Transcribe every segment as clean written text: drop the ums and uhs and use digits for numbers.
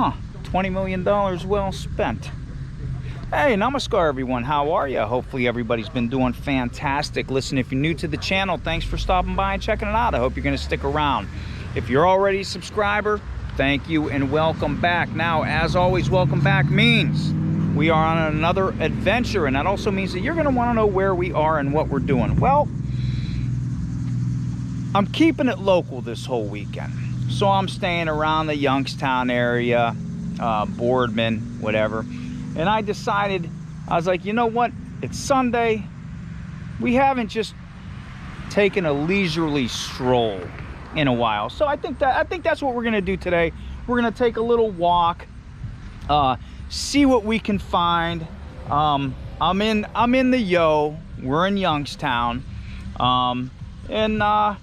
Huh, $20 million well spent. Hey, namaskar everyone, how are you? Hopefully everybody's been doing fantastic. Listen, if you're new to the channel, thanks for stopping by and checking it out. I hope you're gonna stick around. If you're already a subscriber, thank you and welcome back. Now, as always, welcome back means we are on another adventure, and that also means that you're gonna wanna know where we are and what we're doing. Well, I'm keeping it local this whole weekend. So I'm staying around the Youngstown area, Boardman, whatever. And I decided, I was like, you know what? It's Sunday. We haven't just taken a leisurely stroll in a while. So I think that's what we're gonna do today. We're gonna take a little walk, see what we can find. I'm in the Yo. We're in Youngstown.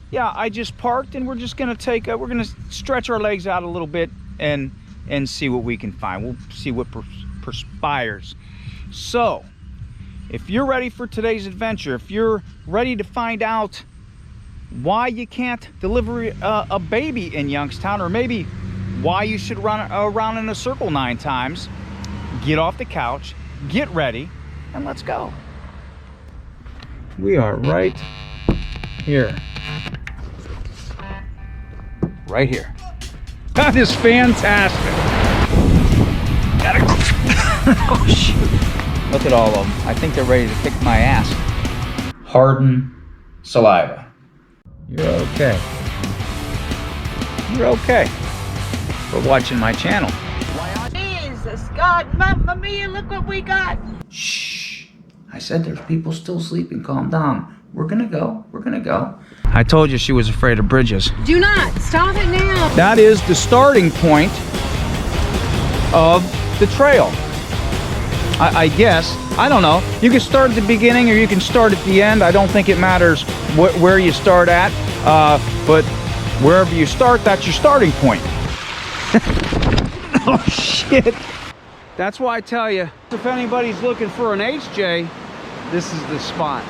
Yeah, I just parked, and we're just gonna we're gonna stretch our legs out a little bit and see what we can find. We'll see what perspires. So if you're ready for today's adventure, if you're ready to find out why you can't deliver a baby in Youngstown, or maybe why you should run around in a circle 9 times, get off the couch, get ready, and let's go. We are right here. Right here. That is fantastic. Oh shoot. Look at all of them. I think they're ready to kick my ass. Harden saliva. You're okay. You're okay for watching my channel. Jesus God, Mamma Mia, look what we got. Shh. I said there's people still sleeping. Calm down. We're gonna go. We're gonna go. I told you she was afraid of bridges. Do not. Stop it now. That is the starting point of the trail. I guess. I don't know. You can start at the beginning or you can start at the end. I don't think it matters where you start at. But wherever you start, that's your starting point. Oh, shit. That's why I tell you, if anybody's looking for an HJ, this is the spot.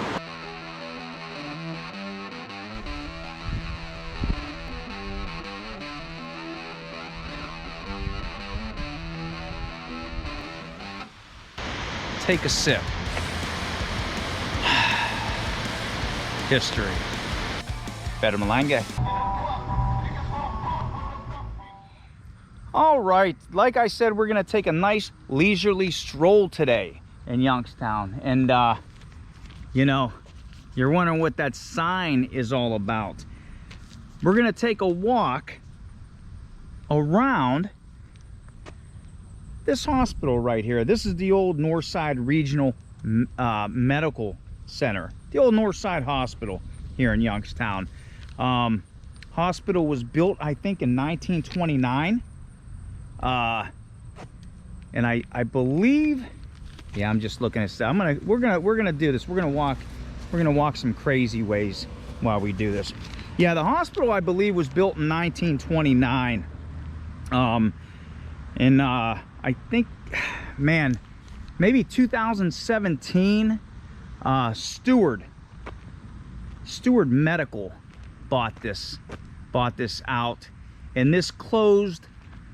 Take a sip. History. Better Malanga. All right, like I said, we're gonna take a nice leisurely stroll today in Youngstown. And you know, you're wondering what that sign is all about. We're gonna take a walk around this hospital right here. This is the old Northside Regional Medical Center, the old Northside Hospital here in Youngstown. Hospital was built, I think, in 1929, and I believe, yeah, I'm just looking at stuff. We're gonna do this. We're gonna walk some crazy ways while we do this. Yeah, the hospital, I believe, was built in 1929, and I think, man, maybe 2017, Steward Medical bought this out, and this closed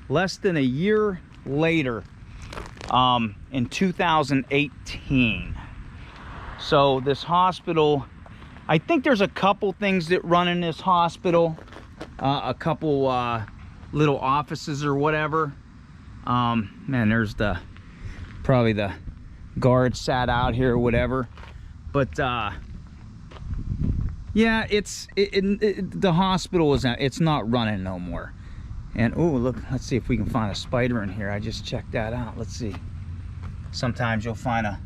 less than a year later, in 2018. So this hospital, I think there's a couple things that run in this hospital, a couple little offices or whatever. Man, there's probably the guard sat out here or whatever, but yeah, the hospital it's not running no more. And oh, look, let's see if we can find a spider in here. I just checked that out. Let's see. Sometimes you'll find a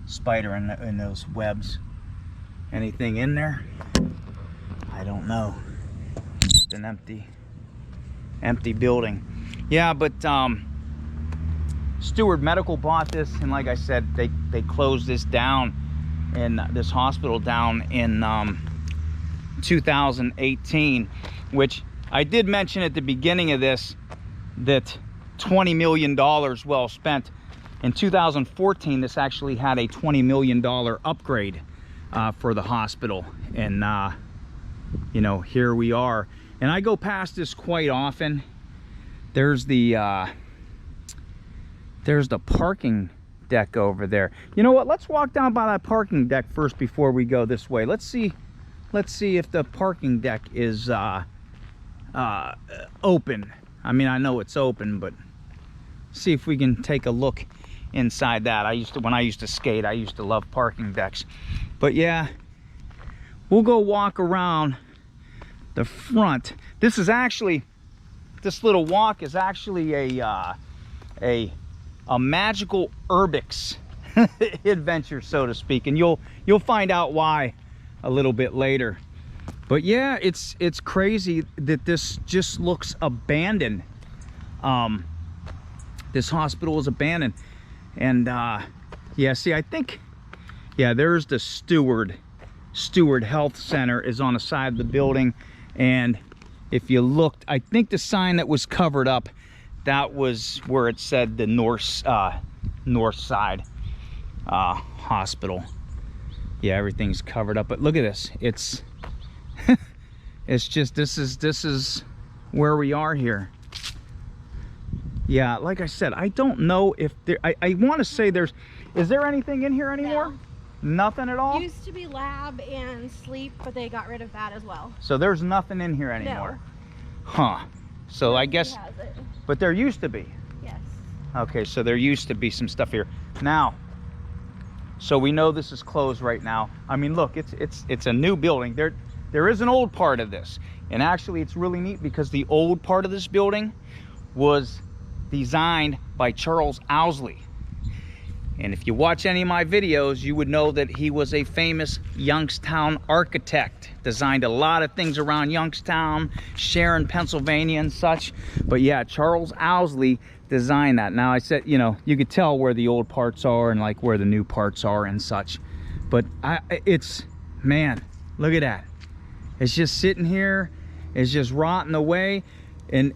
spider in those webs. Anything in there? I don't know. It's an empty building. Yeah, but Steward Medical bought this, and like I said, they closed this down, and this hospital down in 2018, which I did mention at the beginning of this that $20 million well spent. In 2014, this actually had a $20 million upgrade for the hospital, and you know, here we are. And I go past this quite often. There's the There's the parking deck over there. You know what? Let's walk down by that parking deck first before we go this way. Let's see if the parking deck is open. I mean, I know it's open, but see if we can take a look inside that. When I used to skate, I used to love parking decks. But yeah, we'll go walk around the front. This little walk is actually a magical urbex adventure, so to speak, and you'll find out why a little bit later. But yeah, it's crazy that this just looks abandoned. This hospital is abandoned, and yeah, see, I think, yeah, there's the Steward Health Center is on the side of the building, and if you looked, I think the sign that was covered up, that was where it said the north side hospital. Yeah, everything's covered up, but look at this. It's it's just, this is where we are here. Yeah, like I said, I don't know if there, I want to say is there anything in here anymore? No. Nothing at all? Used to be lab and sleep, but they got rid of that as well. So there's nothing in here anymore? No. Huh. So I guess, but there used to be. Yes. Okay, so there used to be some stuff here. Now, so we know this is closed right now. I mean, look, it's a new building. There is an old part of this, and actually it's really neat because the old part of this building was designed by Charles Owsley. And if you watch any of my videos, you would know that he was a famous Youngstown architect. Designed a lot of things around Youngstown, Sharon, Pennsylvania and such. But yeah, Charles Owsley designed that. Now I said, you know, you could tell where the old parts are and like where the new parts are and such. But man, look at that. It's just sitting here. It's just rotting away, and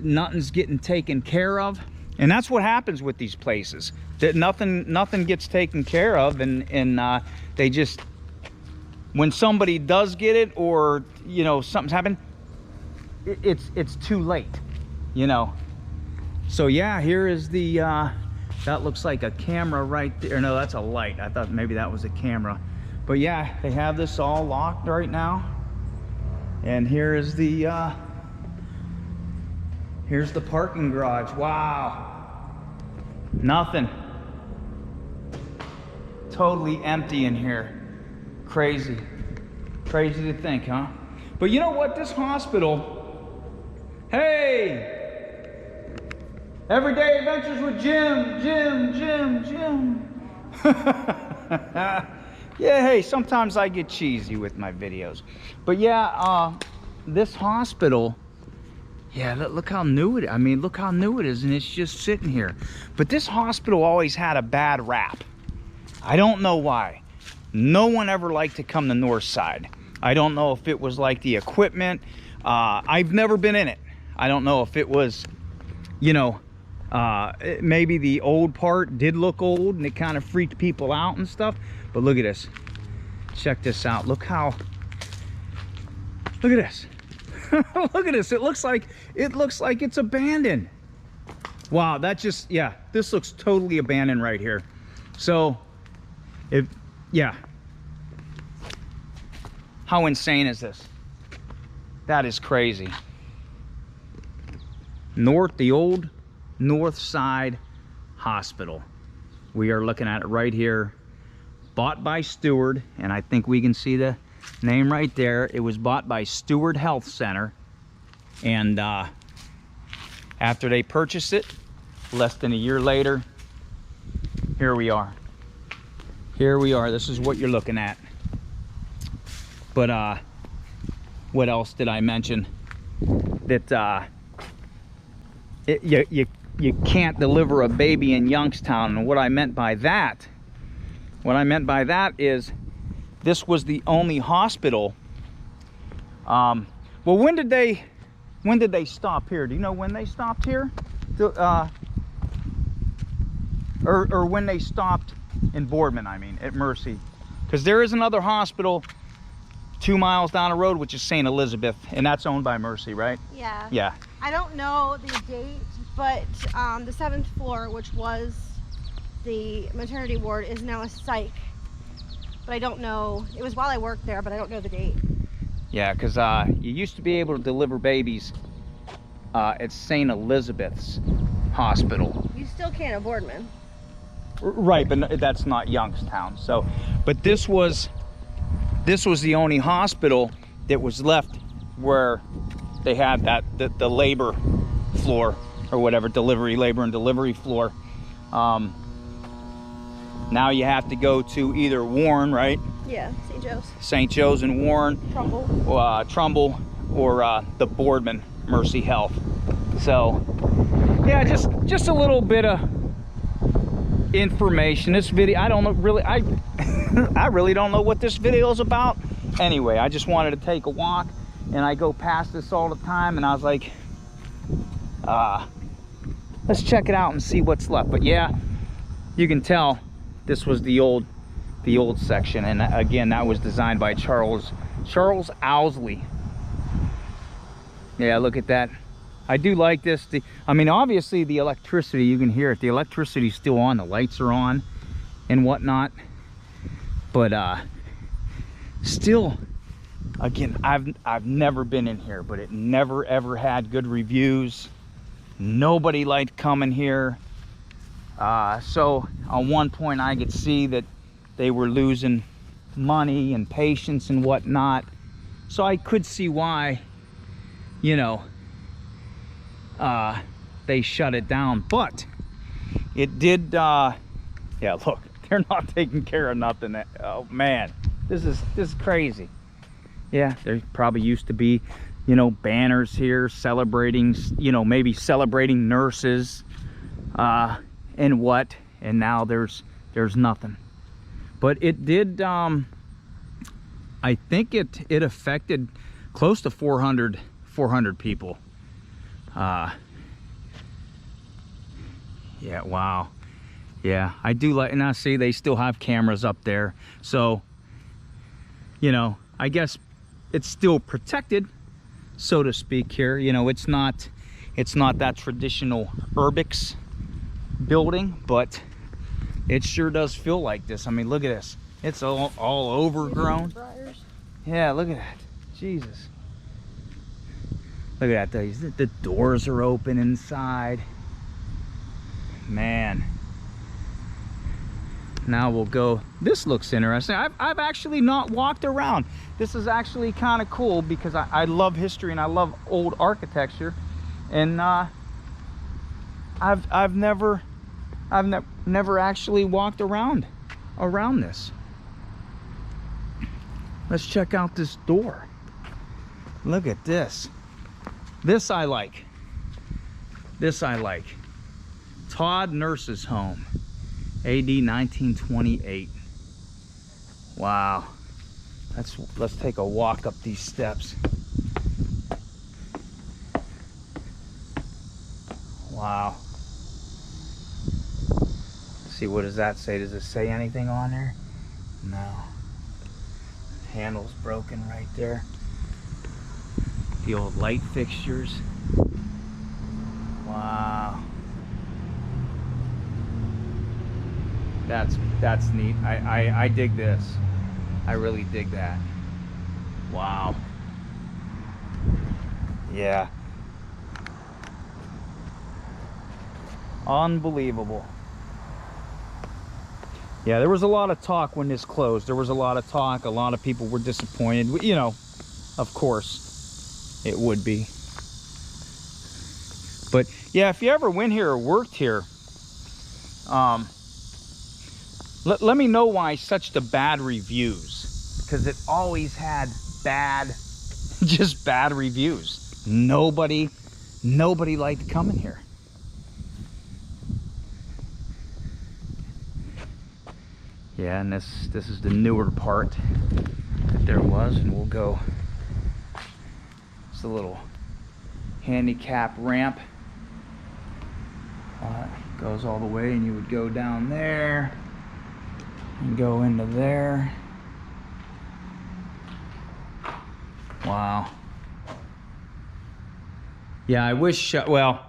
nothing's getting taken care of. And that's what happens with these places. That nothing gets taken care of, and they just, when somebody does get it, or you know something's happened, it's too late, you know. So yeah, here is the that looks like a camera right there. No, that's a light. I thought maybe that was a camera. But yeah, they have this all locked right now. And here is the here's the parking garage. Wow. Nothing. Totally empty in here. Crazy. Crazy to think, huh? But you know what? This hospital, hey! Everyday Adventures with Jim. Yeah, hey, sometimes I get cheesy with my videos. But yeah, this hospital, yeah, look how new it is. I mean, look how new it is, and it's just sitting here. But this hospital always had a bad rap. I don't know why. No one ever liked to come to North Side. I don't know if it was like the equipment. I've never been in it. I don't know if it was, you know, maybe the old part did look old and it kind of freaked people out and stuff. But look at this. Check this out. Look at this. Look at this. It looks like it's abandoned. Wow, that just, yeah, this looks totally abandoned right here. So yeah, how insane is this? That is crazy. The old North Side Hospital. We are looking at it right here. Bought by Steward, and I think we can see the name right there. It was bought by Steward Health Center, and after they purchased it, less than a year later, here we are. Here we are. This is what you're looking at. But what else did I mention? That you can't deliver a baby in Youngstown. And what I meant by that is this was the only hospital. Well, when did they stop here? Do you know when they stopped here? Or when they stopped in Boardman, I mean, at Mercy. Because there is another hospital 2 miles down the road, which is St. Elizabeth, and that's owned by Mercy, right? Yeah. Yeah. I don't know the date, but the 7th floor, which was the maternity ward, is now a psych. But I don't know, it was while I worked there, but I don't know the date. Yeah, because you used to be able to deliver babies at St. Elizabeth's Hospital. You still can't at Boardman. Right, but that's not Youngstown. So, but this was the only hospital that was left where they had that the labor floor or whatever, labor and delivery floor. Now you have to go to either Warren, right? Yeah, St. Joe's. St. Joe's and Warren, Trumbull, or the Boardman Mercy Health. So, yeah, just a little bit of information. This video, I don't know really, I really don't know what this video is about. Anyway, I just wanted to take a walk, and I go past this all the time, and I was like, let's check it out and see what's left. But yeah, you can tell this was the old section, and again, that was designed by Charles Owsley. Yeah, look at that. I do like this. I mean, obviously the electricity, you can hear it. The electricity's still on, the lights are on and whatnot. But still, again, I've never been in here, but it never ever had good reviews. Nobody liked coming here. So on one point I could see that they were losing money and patience and whatnot. So I could see why, you know, they shut it down. But it did, yeah, look, they're not taking care of nothing. Oh man, this is crazy. Yeah, there probably used to be, you know, banners here celebrating, you know, maybe celebrating nurses and what, and now there's nothing. But it did, I think it affected close to 400 people. Yeah, wow. Yeah, I do like, and I see they still have cameras up there, so, you know, I guess it's still protected, so to speak here. You know, it's not that traditional urbex building, but it sure does feel like this. I mean, look at this. It's all overgrown. Yeah, look at that. Jesus. Look at that. The doors are open inside. Man. Now we'll go. This looks interesting. I've actually not walked around. This is actually kind of cool because I love history and I love old architecture. And I've never actually walked around this. Let's check out this door. Look at this. This I like. This I like. Todd Nurse's Home, AD 1928. Wow. Let's take a walk up these steps. Wow. Let's see, what does that say? Does it say anything on there? No. Handle's broken right there. The old light fixtures. Wow. That's neat. I dig this. I really dig that. Wow. Yeah. Unbelievable. Yeah, there was a lot of talk when this closed. There was a lot of talk. A lot of people were disappointed. You know, of course, it would be. But yeah, if you ever went here or worked here, let me know why such the bad reviews, because it always had just bad reviews. Nobody liked coming here. Yeah, and this is the newer part that there was, and we'll go. It's a little handicap ramp. Goes all the way, and you would go down there and go into there. Wow. Yeah, I wish, well,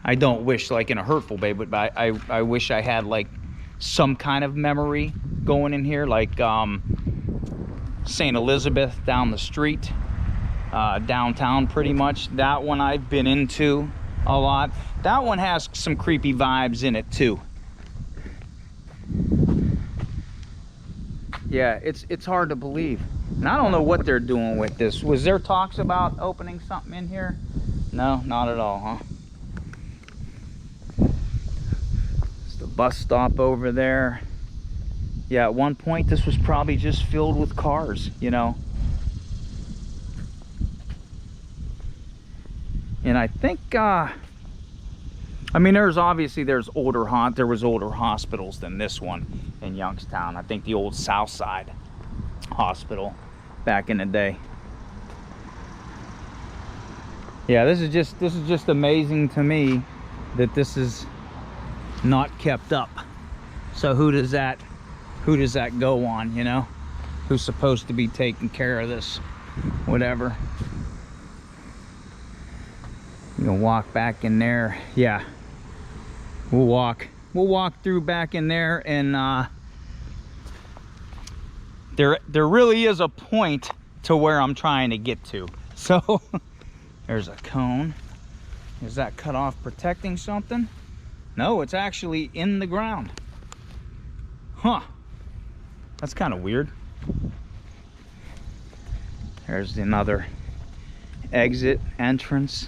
I don't wish like in a hurtful way, but I wish I had like some kind of memory going in here, like St. Elizabeth down the street, downtown pretty much. That one I've been into a lot. That one has some creepy vibes in it too. Yeah, it's hard to believe. And I don't know what they're doing with this. Was there talks about opening something in here? No, not at all, huh? It's the bus stop over there. Yeah, at one point this was probably just filled with cars, you know. And I think, I mean, there was older hospitals than this one in Youngstown. I think the old South Side Hospital back in the day. Yeah, this is just amazing to me that this is not kept up. So who does that go on, you know? Who's supposed to be taking care of this? Whatever. You can walk back in there. Yeah, we'll walk through back in there, and there really is a point to where I'm trying to get to. So there's a cone. Is that cut off protecting something? No, it's actually in the ground. Huh, that's kind of weird. There's another exit entrance.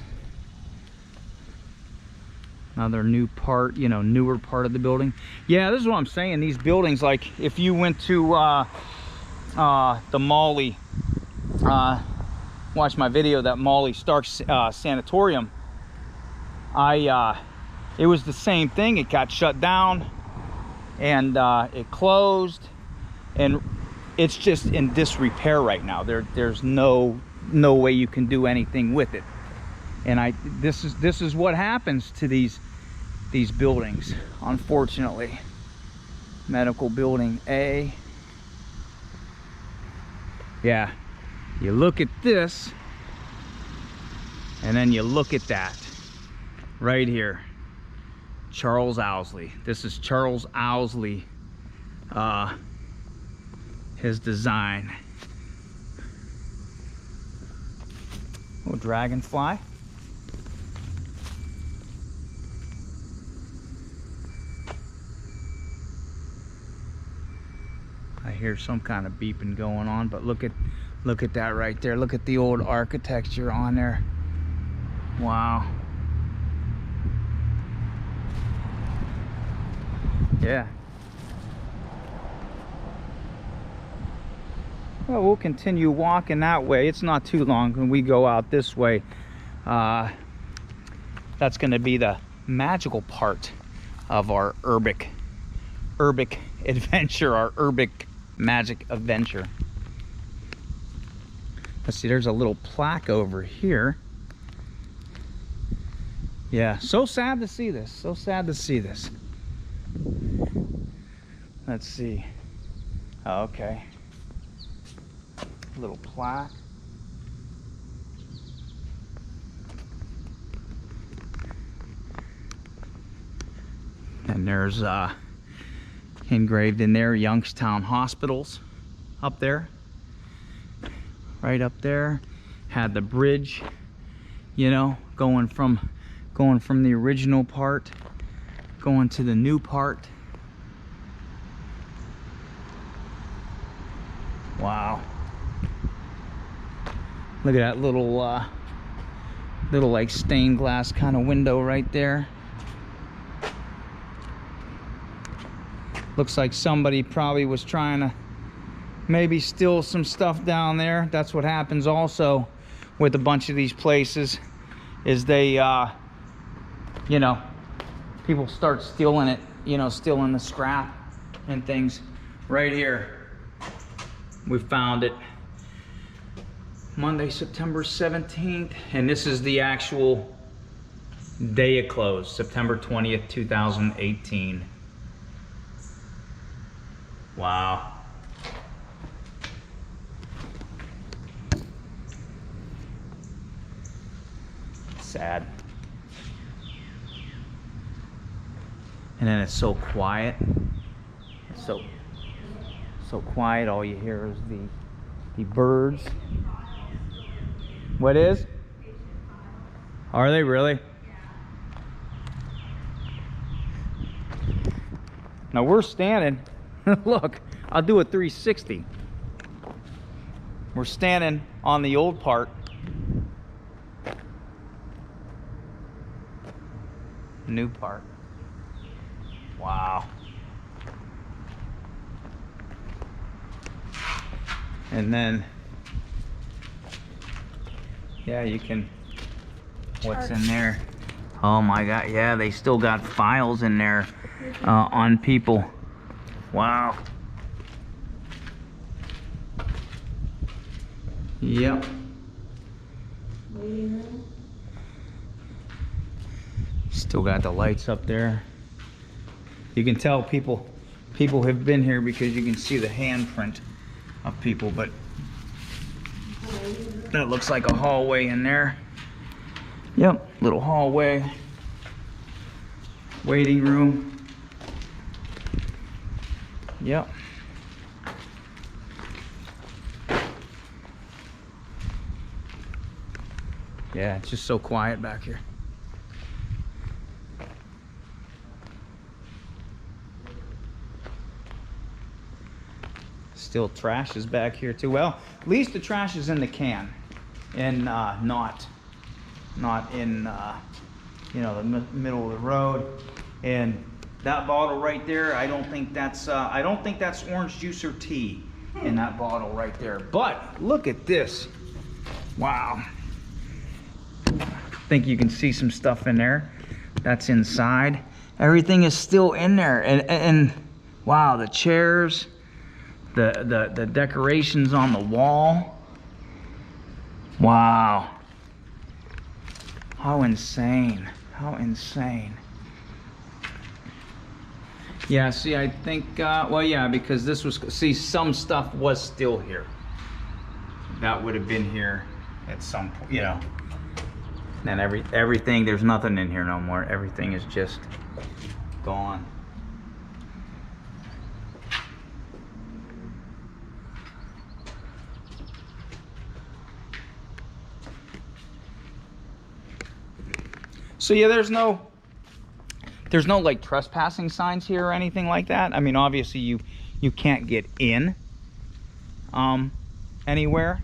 Another new part, you know, newer part of the building. Yeah, this is what I'm saying. These buildings, like if you went to the Molly, watch my video, that Molly Stark Sanatorium, it was the same thing. It got shut down and it closed, and it's just in disrepair right now. There's no way you can do anything with it. And this is what happens to these buildings, unfortunately. Medical building A. Yeah, you look at this and then you look at that right here. Charles Owsley. This is Charles Owsley, his design. Oh, dragonfly. I hear some kind of beeping going on, but look at that right there. Look at the old architecture on there. Wow. Yeah. Well, we'll continue walking that way. It's not too long when we go out this way. That's going to be the magical part of our urbex adventure, our urbex magic adventure. Let's see, there's a little plaque over here. Yeah, so sad to see this. So sad to see this. Let's see. Oh, okay. Little plaque. And there's engraved in there Youngstown hospitals up there. Right up there. Had the bridge, you know, going from the original part going to the new part. Wow. Look at that little like stained glass kind of window right there. Looks like somebody probably was trying to maybe steal some stuff down there. That's what happens also with a bunch of these places, is they you know, people start stealing it, you know, stealing the scrap and things. Right here, we found it. Monday, September 17th, and this is the actual day it closed, September 20th, 2018. Wow. Sad. And then it's so quiet. It's so quiet. All you hear is the birds. What is? Are they really? Now we're standing. Look, I'll do a 360. We're standing on the old part. New part. Wow. And then, yeah, you can, what's in there? Oh my God, yeah, they still got files in there on people. Wow. Yep. Still got the lights up there. You can tell people have been here because you can see the handprint of people, but that looks like a hallway in there. Yep, little hallway. Waiting room. Yep. Yeah, it's just so quiet back here. Still trash is back here too. Well, at least the trash is in the can and not in you know, the middle of the road. And that bottle right there, I don't think that's orange juice or tea in that bottle right there. But look at this. Wow. I think you can see some stuff in there that's inside. Everything is still in there, and wow, the chairs, the decorations on the wall. Wow. How insane. How insane. Yeah, see, I think, well, yeah, because this was, see, some stuff was still here. That would have been here at some point, you know. And everything, there's nothing in here no more. Everything is just gone. So yeah, there's no like trespassing signs here or anything like that. I mean, obviously you can't get in anywhere.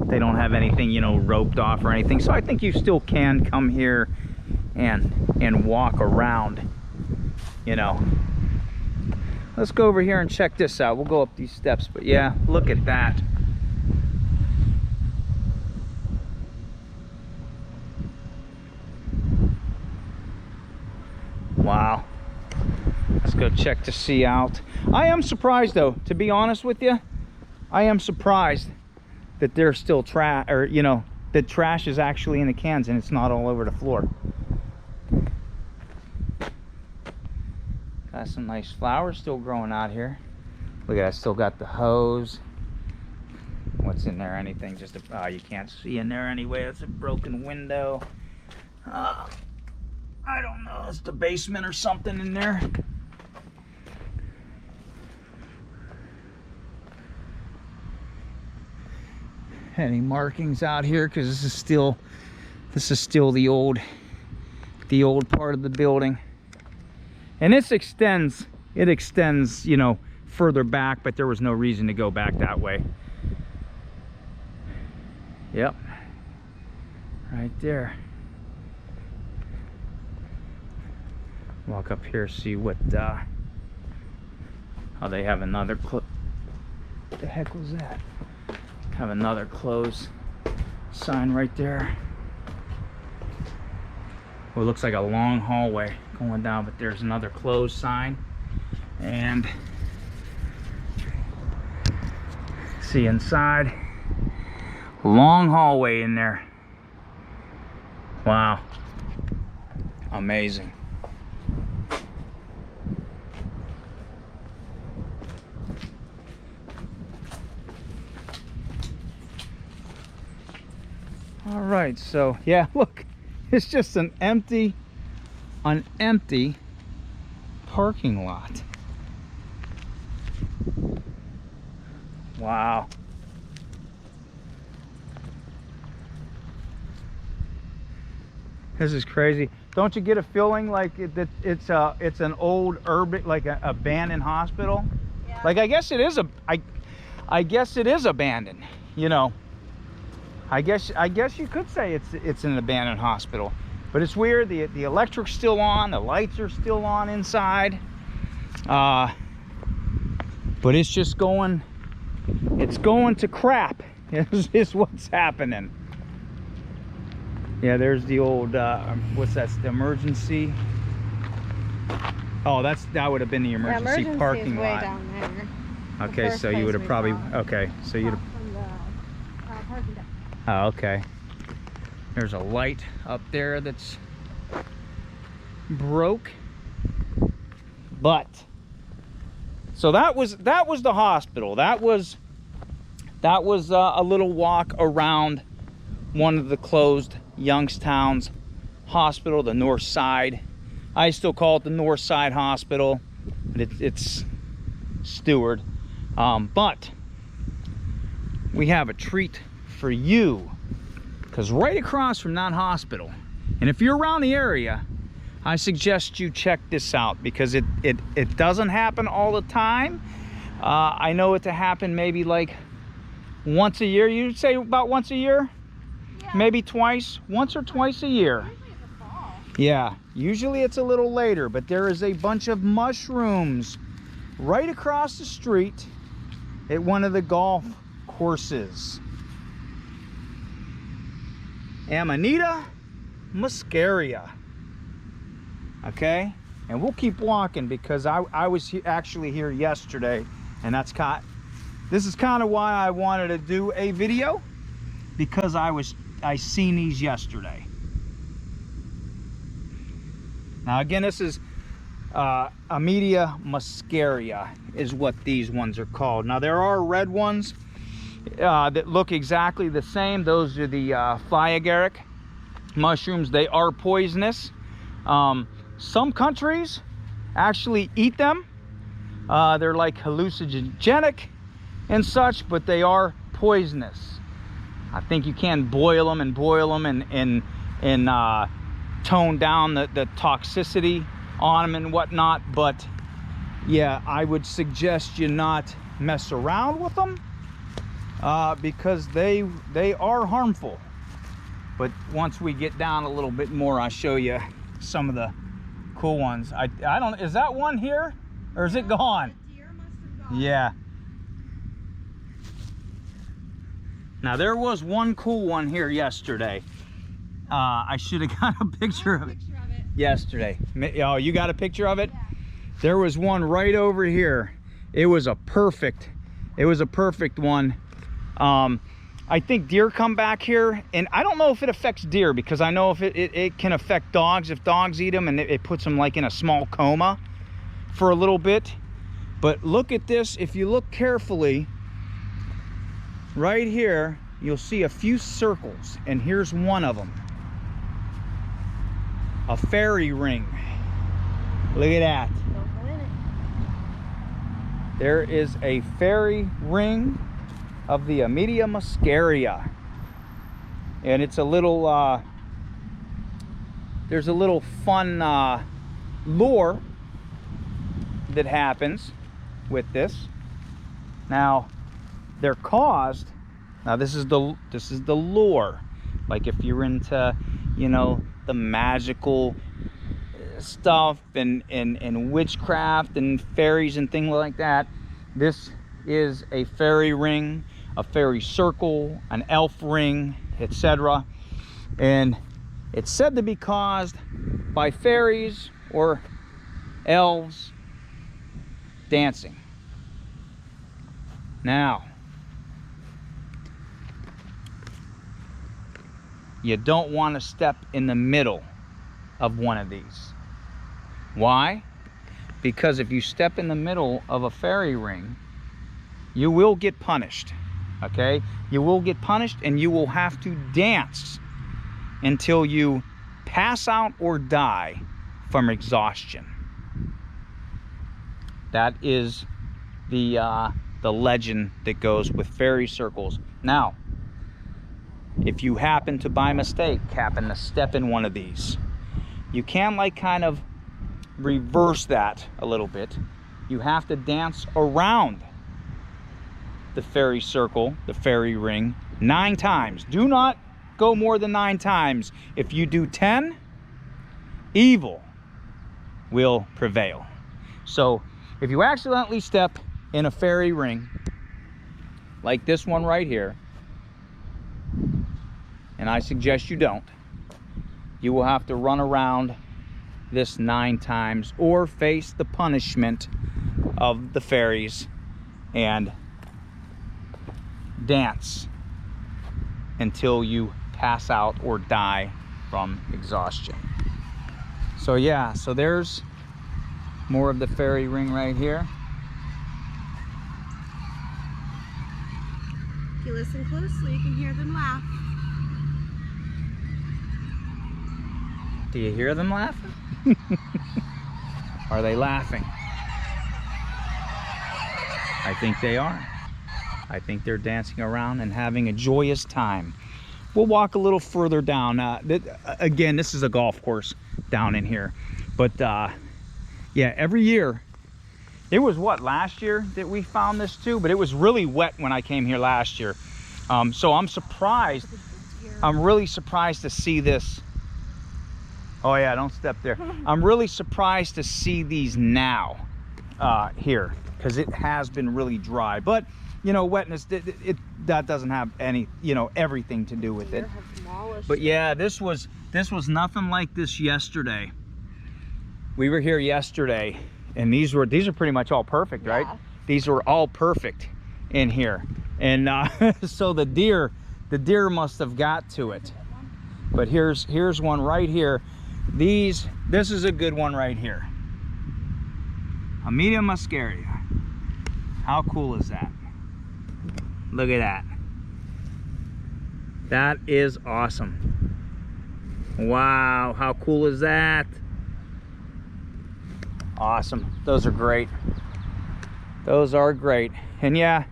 They don't have anything, you know, roped off or anything. So I think you still can come here and walk around, you know. Let's go over here and check this out. We'll go up these steps, but yeah, look at that. Wow. Let's go check to see out. I am surprised though, to be honest with you. I am surprised that there's still trash, or you know, that trash is actually in the cans and it's not all over the floor. Got some nice flowers still growing out here. Look at that, still got the hose. What's in there? Anything? Just a, you can't see in there anyway. It's a broken window. I don't know, it's the basement or something in there. Any markings out here? Because this is still the old part of the building. And this extends, you know, further back, but there was no reason to go back that way. Yep. Right there. Walk up here, see what oh, they have another what the heck was that? Have another close sign right there. Well, it looks like a long hallway going down, but there's another closed sign. And see inside, long hallway in there. Wow, amazing. All right, so yeah, look, It's just an empty parking lot. Wow. This is crazy. Don't you get a feeling like it's an old urban, like an abandoned hospital? Yeah. Like I guess it is I guess it is abandoned, you know. I guess you could say it's an abandoned hospital. But it's weird, the electric's still on, the lights are still on inside. But it's just going to crap is what's happening. Yeah, there's the old, what's that, the emergency? Oh, that would have been the emergency parking is way lot. Down there. Okay, so you would have probably, okay, so you'd have, From the parking deck. oh, okay. There's a light up there that's broke. But, so that was the hospital. That was a little walk around one of the closed Youngstown's hospital, the North Side. I still call it the North Side Hospital, but it's Stewart. But we have a treat for you, because right across from that hospital, and if you're around the area, I suggest you check this out, because it doesn't happen all the time. I know it to happen maybe like once a year. You'd say about once a year? Yeah. Maybe twice, once or twice a year. Usually it's a fall. Yeah, usually it's a little later, but there is a bunch of mushrooms right across the street at one of the golf courses. Amanita muscaria. Okay, and we'll keep walking, because I was actually here yesterday, and this is kind of why I wanted to do a video, because I seen these yesterday. Now again, this is Amanita muscaria is what these ones are called. Now there are red ones that look exactly the same. Those are the Faery mushrooms. They are poisonous. Some countries actually eat them. They're like hallucinogenic and such, but they are poisonous. I think you can boil them and tone down the toxicity on them and whatnot, but yeah, I would suggest you not mess around with them, because they are harmful. But once we get down a little bit more, I'll show you some of the cool ones. I don't, is that one here or is it gone? The deer must have gone. Yeah. Now there was one cool one here yesterday. I should have got a picture of it yesterday. Oh, you got a picture of it? Yeah. There was one right over here. It was a perfect one. I think deer come back here, and I don't know if it affects deer, because I know if it can affect dogs if dogs eat them, and it puts them like in a small coma for a little bit. But look at this. If you look carefully right here, you'll see a few circles, and here's one of them. A fairy ring. Look at that. Don't go in it. There is a fairy ring of the Amanita muscaria, and it's a little there's a little fun lore that happens with this. Now they're caused, now this is the lore, like if you're into, you know, the magical stuff and witchcraft and fairies and things like that, this is a fairy ring, a fairy circle, an elf ring, etc. And it's said to be caused by fairies or elves dancing. Now, you don't want to step in the middle of one of these. Why? Because if you step in the middle of a fairy ring, you will get punished. Okay? You will get punished, and you will have to dance until you pass out or die from exhaustion. That is the legend that goes with fairy circles. Now, if you happen to by mistake happen to step in one of these, you can like kind of reverse that a little bit. You have to dance around the fairy circle, the fairy ring, 9 times. Do not go more than 9 times. If you do 10, evil will prevail. So if you accidentally step in a fairy ring like this one right here, and I suggest you don't, you will have to run around this 9 times or face the punishment of the fairies and dance until you pass out or die from exhaustion. So yeah, so there's more of the fairy ring right here. If you listen closely, you can hear them laugh. Do you hear them laughing? Are they laughing? I think they are. I think they're dancing around and having a joyous time. We'll walk a little further down. Again, this is a golf course down in here. But yeah, every year, it was what, last year that we found this too? But it was really wet when I came here last year. So I'm surprised. I'm really surprised to see this. Oh yeah, don't step there. I'm really surprised to see these now here, because it has been really dry. But you know, wetness, that doesn't have any, you know, everything to do with it. But yeah, this was nothing like this yesterday. We were here yesterday, and these are pretty much all perfect, right? Yeah. These were all perfect in here, and so the deer must have got to it. But here's one right here. This is a good one right here. A medium muscaria. How cool is that? Look at that. That is awesome. Wow, how cool is that? Awesome. Those are great. Those are great. And yeah,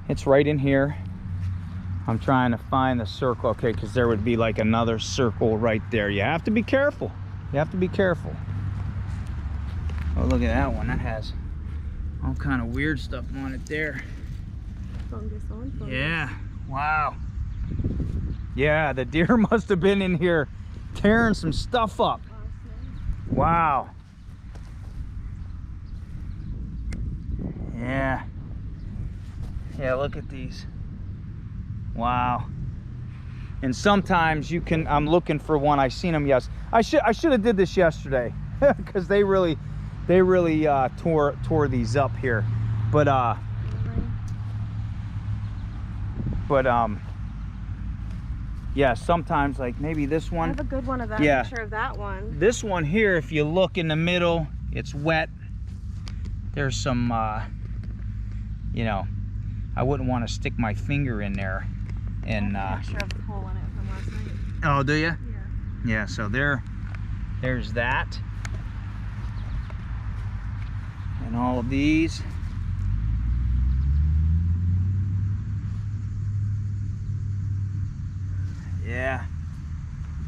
it's right in here. I'm trying to find the circle, okay, because there would be like another circle right there. You have to be careful. You have to be careful. Oh, look at that one. That has all kind of weird stuff on it there. Fungus on fungus. Yeah, wow. Yeah, the deer must have been in here tearing some stuff up. Wow. Yeah. Yeah, look at these. Wow. And sometimes you can, I'm looking for one. I seen them, yes. I should have did this yesterday because they really tore these up here. But yeah, sometimes like maybe this one. I have a good one of that. Yeah. Picture of that one. This one here, if you look in the middle, it's wet. There's some you know, I wouldn't want to stick my finger in there and I have a picture of the hole in it from last night. oh, do you? Yeah. Yeah, so there's that. And all of these. Yeah,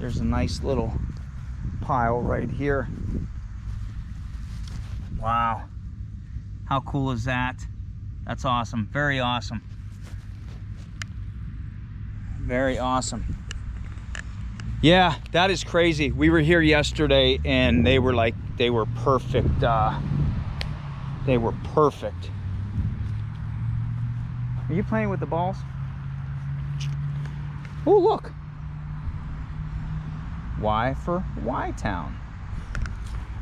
there's a nice little pile right here. Wow, how cool is that? That's awesome, very awesome. Very awesome. Yeah, that is crazy. We were here yesterday and they were perfect. They were perfect. Are you playing with the balls? Oh, look. Y for Y-Town.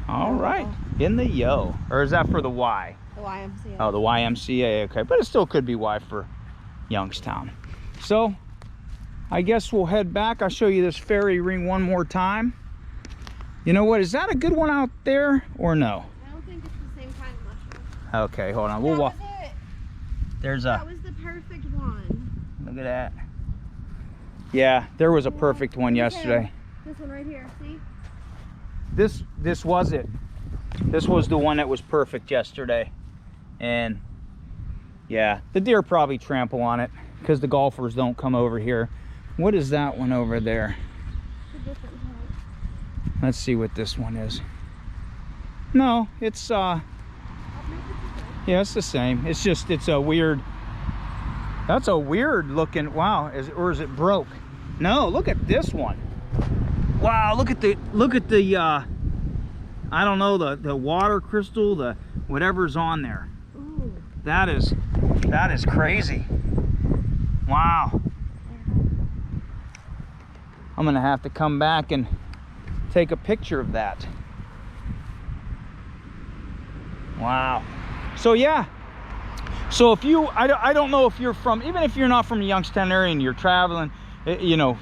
All right, in the yo. Or is that for the Y? The YMCA. Oh, the YMCA, okay. But it still could be Y for Youngstown. So, I guess we'll head back. I'll show you this fairy ring one more time. You know what, is that a good one out there or no? I don't think it's the same kind of mushroom. Okay, hold on. We'll walk. That was it. There's That a, was the perfect one. look at that. Yeah, there was a perfect one yesterday. This one right here, see? This was it. This was the one that was perfect yesterday. And yeah, the deer probably trample on it because the golfers don't come over here. What is that one over there? Let's see what this one is. No, it's yeah, it's the same. It's just, it's a weird, that's a weird looking, wow, or is it broke? No, look at this one. Wow, look at the I don't know, the water crystal, the whatever's on there. Ooh. That is crazy. Wow. I'm gonna have to come back and take a picture of that. Wow. So yeah, so if you, I don't know if you're from, even if you're not from the Youngstown area and you're traveling, you know,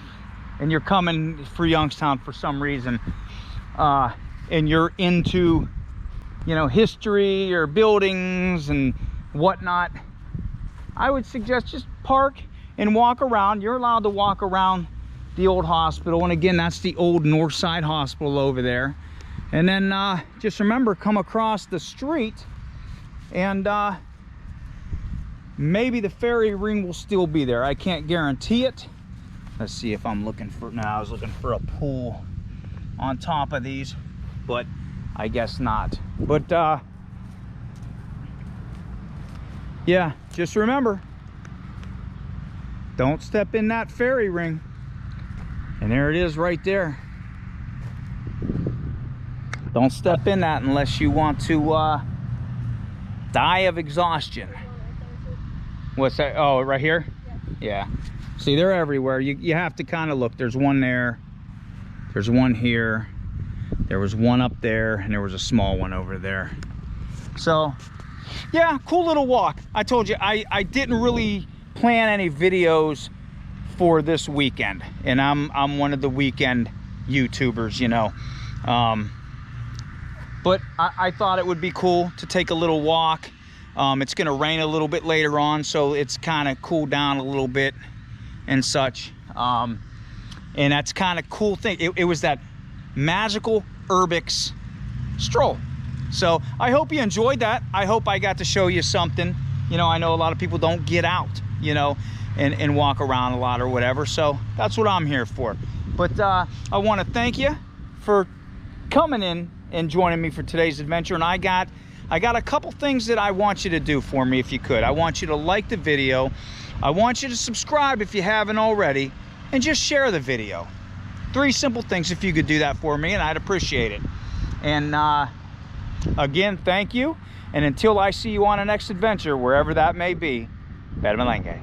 and you're coming for Youngstown for some reason, and you're into, you know, history or buildings and whatnot, I would suggest just park and walk around. You're allowed to walk around the old hospital, and again, that's the old North Side Hospital over there. And then just remember, come across the street and maybe the Faery Ring will still be there. I can't guarantee it. Let's see if I'm looking for, now I was looking for a pool on top of these, but I guess not. But yeah, just remember, don't step in that Faery Ring. And there it is right there. Don't step in that unless you want to die of exhaustion. What's that? Oh, right here? Yeah. See, they're everywhere. You have to kind of look. There's one there. There's one here. There was one up there, and there was a small one over there. So, yeah, cool little walk. I told you, I didn't really plan any videos for this weekend, and I'm one of the weekend YouTubers, you know. But I thought it would be cool to take a little walk. It's gonna rain a little bit later on, so it's kind of cooled down a little bit and such. And that's kind of cool thing. It was that magical urbex stroll. So I hope you enjoyed that. I hope I got to show you something. You know, I know a lot of people don't get out, you know, and walk around a lot or whatever. So that's what I'm here for. But I want to thank you for coming in and joining me for today's adventure. And I got a couple things that I want you to do for me if you could. I want you to like the video. I want you to subscribe if you haven't already, and just share the video. 3 simple things if you could do that for me, and I'd appreciate it. And again, thank you. And until I see you on the next adventure, wherever that may be, Bad Malenge.